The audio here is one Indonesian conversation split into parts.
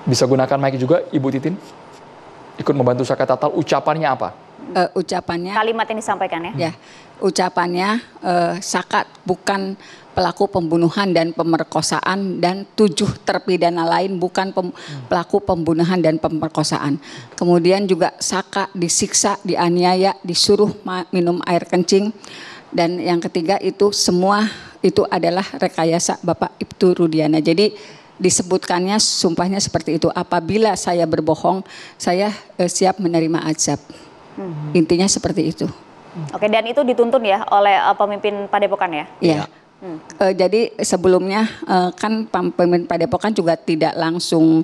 Bisa gunakan mic juga, Ibu Titin. Ikut membantu Saka Tatal, ucapannya apa? Ucapannya. Kalimat yang disampaikan ya. Ya, ucapannya Saka bukan pelaku pembunuhan dan pemerkosaan dan 7 terpidana lain bukan pelaku pembunuhan dan pemerkosaan. Kemudian juga Saka disiksa, dianiaya, disuruh minum air kencing. Dan yang ketiga itu semua itu adalah rekayasa Bapak Ibtu Rudiana. Jadi disebutkannya sumpahnya seperti itu. Apabila saya berbohong, saya siap menerima azab. Intinya seperti itu. Oke, dan itu dituntun ya oleh pemimpin Padepokan ya? Iya. Jadi sebelumnya kan pemimpin Padepokan juga tidak langsung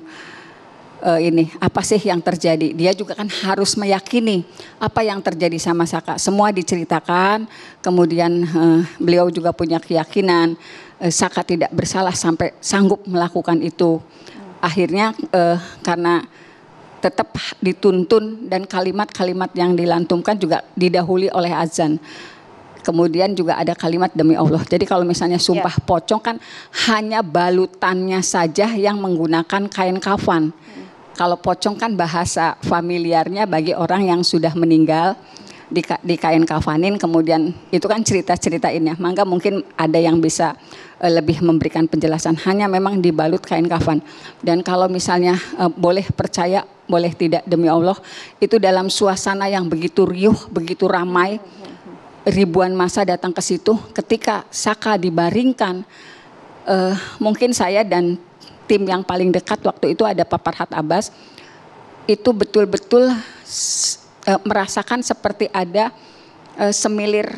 ini apa sih yang terjadi. Dia juga kan harus meyakini apa yang terjadi sama Saka. Semua diceritakan, kemudian beliau juga punya keyakinan Saka tidak bersalah sampai sanggup melakukan itu. Akhirnya karena tetap dituntun dan kalimat-kalimat yang dilantunkan juga didahului oleh azan. Kemudian juga ada kalimat demi Allah. Jadi kalau misalnya sumpah pocong kan hanya balutannya saja yang menggunakan kain kafan. Kalau pocong kan bahasa familiarnya bagi orang yang sudah meninggal di kain kafanin, kemudian itu kan cerita-cerita ini ya. Maka mungkin ada yang bisa lebih memberikan penjelasan. Hanya memang dibalut kain kafan. Dan kalau misalnya boleh percaya, boleh tidak demi Allah, itu dalam suasana yang begitu riuh, begitu ramai, ribuan massa datang ke situ. Ketika Saka dibaringkan, mungkin saya dan tim yang paling dekat waktu itu ada Pak Farhad Abbas, itu betul-betul merasakan seperti ada semilir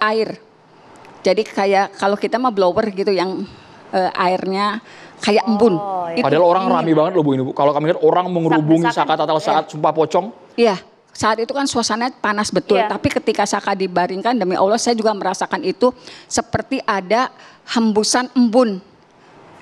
air. Jadi kayak kalau kita mah blower gitu yang airnya kayak embun. Iya. Padahal orang rame banget loh Bu ini Bu. Kalau kami lihat orang mengerubungi Saka Tatal saat sumpah pocong. Iya, saat itu kan suasananya panas betul. Tapi ketika Saka dibaringkan, demi Allah saya juga merasakan itu seperti ada hembusan embun.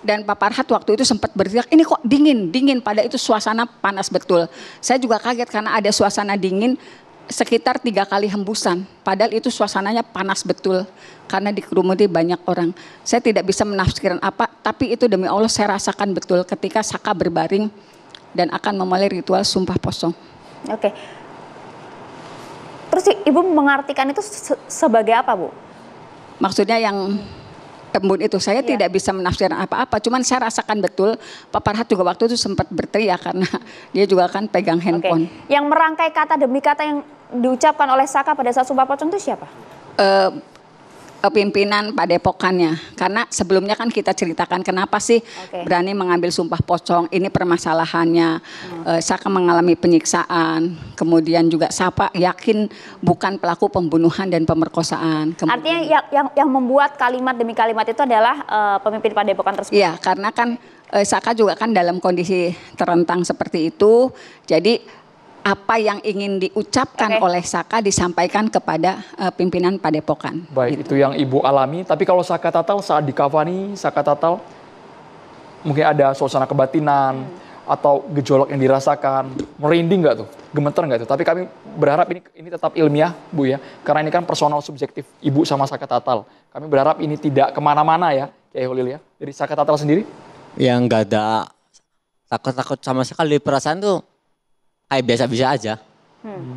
Dan Pak Farhad waktu itu sempat berteriak, ini kok dingin, pada itu suasana panas betul. Saya juga kaget karena ada suasana dingin sekitar 3 kali hembusan. Padahal itu suasananya panas betul karena dikerumuti banyak orang. Saya tidak bisa menafsirkan apa, tapi itu demi Allah saya rasakan betul ketika Saka berbaring dan akan memulai ritual sumpah pocong. Oke. Terus Ibu mengartikan itu sebagai apa Bu? Maksudnya yang embun itu saya tidak bisa menafsirkan apa-apa, cuman saya rasakan betul Pak Farhad juga waktu itu sempat berteriak karena dia juga kan pegang handphone. Yang merangkai kata demi kata yang diucapkan oleh Saka pada saat sumpah pocong itu siapa? Pimpinan Padepokannya, karena sebelumnya kan kita ceritakan kenapa sih berani mengambil sumpah pocong, ini permasalahannya. Saka mengalami penyiksaan, kemudian juga Saka yakin bukan pelaku pembunuhan dan pemerkosaan. Artinya yang membuat kalimat demi kalimat itu adalah pemimpin Padepokan tersebut? Iya, karena kan Saka juga kan dalam kondisi terentang seperti itu, jadi apa yang ingin diucapkan oleh Saka disampaikan kepada pimpinan Padepokan. Baik, itu yang Ibu alami. Tapi kalau Saka Tatal saat dikafani, Saka Tatal mungkin ada suasana kebatinan atau gejolak yang dirasakan, merinding nggak tuh, gemeter nggak tuh? Tapi kami berharap ini tetap ilmiah Bu ya, karena ini kan personal subjektif Ibu sama Saka Tatal. Kami berharap ini tidak kemana-mana ya, Kiai Holil ya. Dari Saka Tatal sendiri? Yang nggak ada takut-takut sama sekali, perasaan tuh kayak biasa-biasa aja.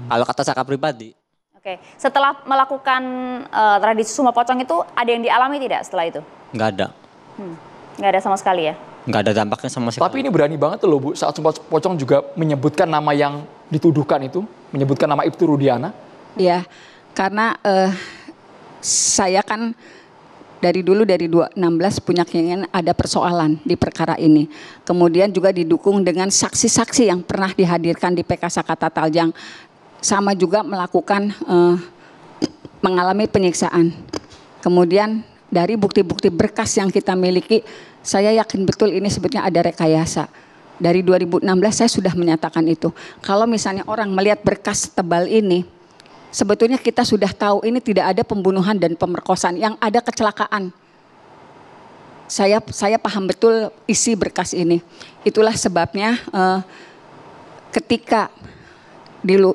Kalau kata Saka pribadi. Oke, setelah melakukan tradisi sumpah pocong itu ada yang dialami tidak setelah itu? Nggak ada. Nggak ada sama sekali ya? Nggak ada dampaknya sama sekali. Tapi ini berani banget loh Bu, saat sumpah pocong juga menyebutkan nama yang dituduhkan itu, menyebutkan nama Ibtu Rudiana. Iya, karena saya kan dari dulu dari 2016 punya keinginan ada persoalan di perkara ini. Kemudian juga didukung dengan saksi-saksi yang pernah dihadirkan di PK Saka Tatal yang sama juga melakukan mengalami penyiksaan. Kemudian dari bukti-bukti berkas yang kita miliki, saya yakin betul ini sebetulnya ada rekayasa. Dari 2016 saya sudah menyatakan itu. Kalau misalnya orang melihat berkas tebal ini, sebetulnya kita sudah tahu ini tidak ada pembunuhan dan pemerkosaan, yang ada kecelakaan. Saya paham betul isi berkas ini. Itulah sebabnya ketika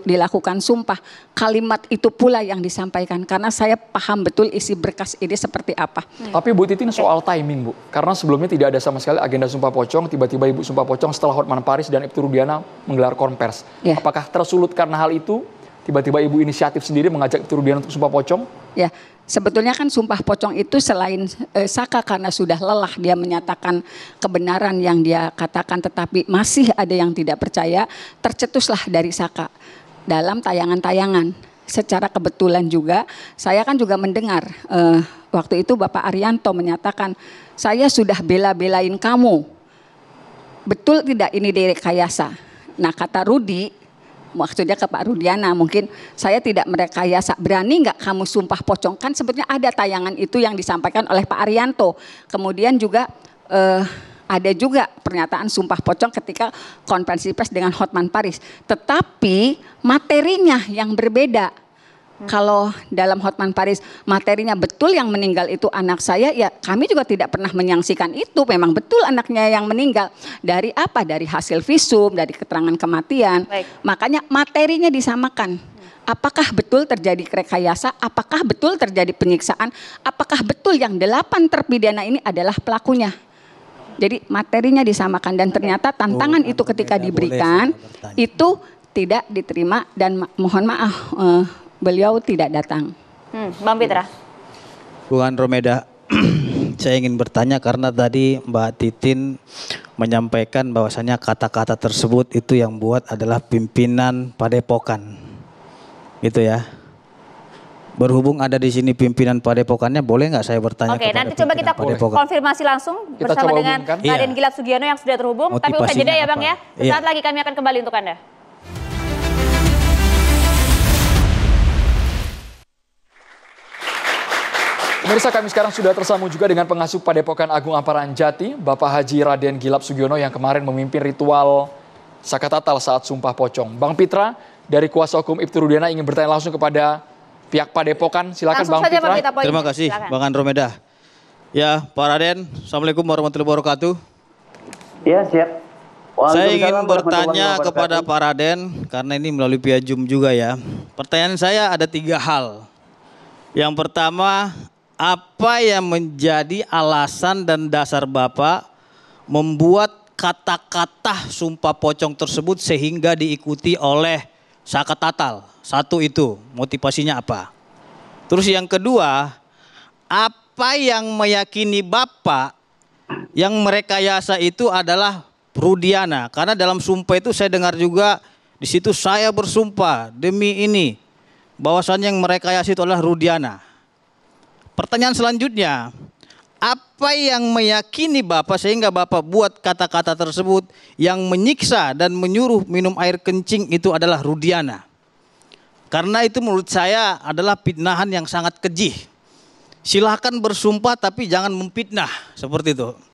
dilakukan sumpah, kalimat itu pula yang disampaikan karena saya paham betul isi berkas ini seperti apa. Tapi Bu Titin soal timing Bu, karena sebelumnya tidak ada sama sekali agenda sumpah pocong, tiba-tiba Ibu sumpah pocong setelah Hotman Paris dan Ibtu Rudiana menggelar konvers. Ya. Apakah tersulut karena hal itu? Tiba-tiba Ibu inisiatif sendiri mengajak Ibtu Rudiana untuk sumpah pocong? Ya, sebetulnya kan sumpah pocong itu selain Saka karena sudah lelah dia menyatakan kebenaran yang dia katakan tetapi masih ada yang tidak percaya, tercetuslah dari Saka dalam tayangan-tayangan. Secara kebetulan juga saya kan juga mendengar waktu itu Bapak Arianto menyatakan saya sudah bela-belain kamu. Betul tidak ini direkayasa? Nah kata Rudi, maksudnya ke Pak Rudiana, mungkin saya tidak merekayasa, berani nggak kamu sumpah pocong? Kan sebetulnya ada tayangan itu yang disampaikan oleh Pak Arianto. Kemudian juga ada juga pernyataan sumpah pocong ketika konferensi pers dengan Hotman Paris. Tetapi materinya yang berbeda. Kalau dalam Hotman Paris materinya betul yang meninggal itu anak saya, ya kami juga tidak pernah menyaksikan itu. Memang betul anaknya yang meninggal. Dari apa? Dari hasil visum, dari keterangan kematian. Baik. Makanya materinya disamakan. Apakah betul terjadi rekayasa? Apakah betul terjadi penyiksaan? Apakah betul yang 8 terpidana ini adalah pelakunya? Jadi materinya disamakan dan ternyata tantangan itu ketika diberikan itu tidak diterima dan mohon maaf beliau tidak datang. Bang Pitra. Bukan Romeda, saya ingin bertanya karena tadi Mbak Titin menyampaikan bahwasanya kata-kata tersebut itu yang buat adalah pimpinan Padepokan, gitu ya. Berhubung ada di sini pimpinan Padepokannya, boleh nggak saya bertanya? Oke, nanti coba kita konfirmasi langsung Kita bersama coba dengan hubungkan. Raden Gilap Sugiono yang sudah terhubung. Tapi usai jeda ya Bang ya. Sesaat lagi kami akan kembali untuk Anda. Pemirsa, kami sekarang sudah tersambung juga dengan pengasuh Padepokan Agung Amparan Jati, Bapak Haji Raden Gilap Sugiono yang kemarin memimpin ritual Sakatatal saat sumpah pocong. Bang Pitra dari kuasa hukum Ibtu Rudiana ingin bertanya langsung kepada pihak Padepokan. Silakan Langsung Bang saja Pitra. Bang Pitra, poinnya. Terima kasih Silakan. Bang Andromeda. Ya Pak Raden, Assalamualaikum warahmatullahi wabarakatuh. Ya, siap. Saya ingin Waalaikumsalam bertanya warahmatullahi kepada wabarakatuh. Pak Raden, karena ini melalui via Zoom juga ya. Pertanyaan saya ada 3 hal. Yang pertama, apa yang menjadi alasan dan dasar Bapak membuat kata-kata sumpah pocong tersebut sehingga diikuti oleh Sakatatal? Satu itu, motivasinya apa? Terus yang kedua, apa yang meyakini Bapak yang merekayasa itu adalah Rudiana? Karena dalam sumpah itu saya dengar juga di situ saya bersumpah demi ini bahwasannya yang merekayasa itu adalah Rudiana. Pertanyaan selanjutnya, apa yang meyakini Bapak sehingga Bapak buat kata-kata tersebut yang menyiksa dan menyuruh minum air kencing itu adalah Rudiana? Karena itu menurut saya adalah fitnahan yang sangat keji. Silahkan bersumpah tapi jangan memfitnah, seperti itu.